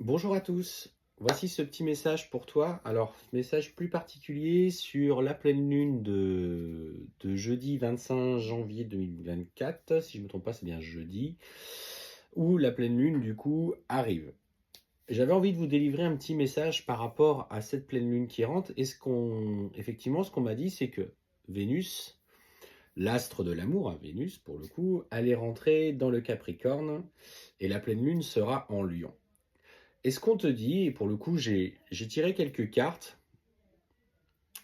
Bonjour à tous, voici ce petit message pour toi. Alors, message plus particulier sur la pleine lune de jeudi 25 janvier 2024, si je ne me trompe pas, c'est bien jeudi, où la pleine lune du coup arrive. J'avais envie de vous délivrer un petit message par rapport à cette pleine lune qui rentre. Effectivement, ce qu'on m'a dit, c'est que Vénus, l'astre de l'amour, hein, Vénus pour le coup, allait rentrer dans le Capricorne et la pleine lune sera en Lion. Et ce qu'on te dit, et pour le coup, j'ai tiré quelques cartes,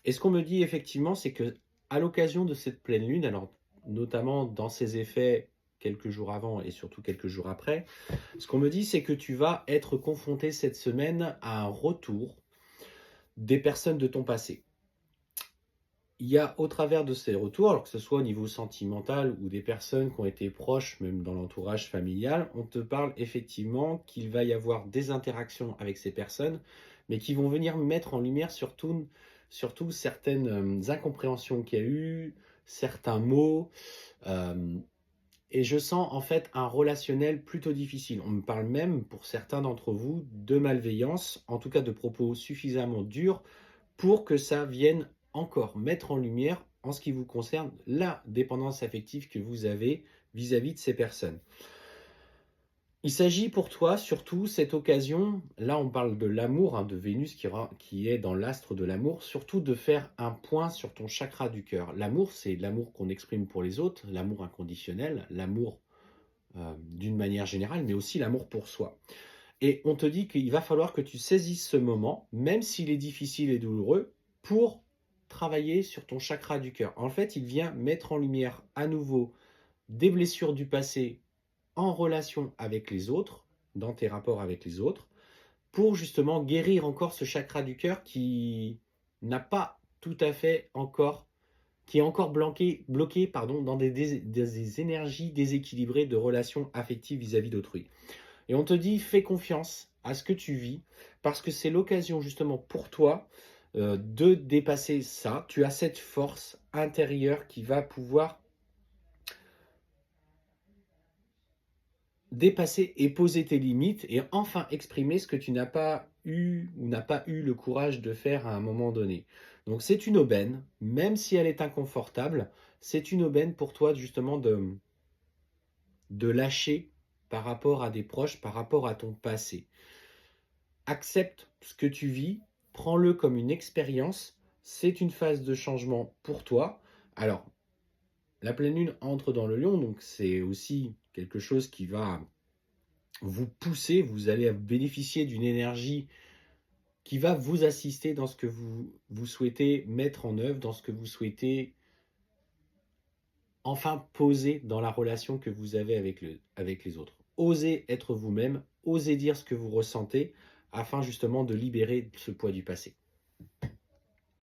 et ce qu'on me dit effectivement, c'est que à l'occasion de cette pleine lune, alors notamment dans ses effets quelques jours avant et surtout quelques jours après, ce qu'on me dit, c'est que tu vas être confronté cette semaine à un retour des personnes de ton passé. Il y a au travers de ces retours, alors que ce soit au niveau sentimental ou des personnes qui ont été proches, même dans l'entourage familial, on te parle effectivement qu'il va y avoir des interactions avec ces personnes, mais qui vont venir mettre en lumière surtout certaines incompréhensions qu'il y a eu, certains mots, euh, et je sens en fait un relationnel plutôt difficile. On me parle même, pour certains d'entre vous, de malveillance, en tout cas de propos suffisamment durs pour que ça vienne encore mettre en lumière, en ce qui vous concerne, la dépendance affective que vous avez vis-à-vis de ces personnes. Il s'agit pour toi, surtout, cette occasion, là on parle de l'amour, hein, de Vénus qui est dans l'astre de l'amour, surtout de faire un point sur ton chakra du cœur. L'amour, c'est l'amour qu'on exprime pour les autres, l'amour inconditionnel, l'amour d'une manière générale, mais aussi l'amour pour soi. Et on te dit qu'il va falloir que tu saisisses ce moment, même s'il est difficile et douloureux, pour travailler sur ton chakra du cœur. En fait, il vient mettre en lumière à nouveau des blessures du passé en relation avec les autres, dans tes rapports avec les autres, pour justement guérir encore ce chakra du cœur qui n'a pas tout à fait encore, qui est encore bloqué dans des énergies déséquilibrées de relations affectives vis-à-vis d'autrui. Et on te dit, fais confiance à ce que tu vis, parce que c'est l'occasion justement pour toi de dépasser ça. Tu as cette force intérieure qui va pouvoir dépasser et poser tes limites et enfin exprimer ce que tu n'as pas eu ou n'as pas eu le courage de faire à un moment donné. Donc c'est une aubaine, même si elle est inconfortable, c'est une aubaine pour toi justement de lâcher par rapport à des proches, par rapport à ton passé. Accepte ce que tu vis, prends-le comme une expérience, c'est une phase de changement pour toi. Alors, la pleine lune entre dans le lion, donc c'est aussi quelque chose qui va vous pousser, vous allez bénéficier d'une énergie qui va vous assister dans ce que vous souhaitez mettre en œuvre, dans ce que vous souhaitez enfin poser dans la relation que vous avez avec les autres. Osez être vous-même, osez dire ce que vous ressentez afin justement de libérer ce poids du passé.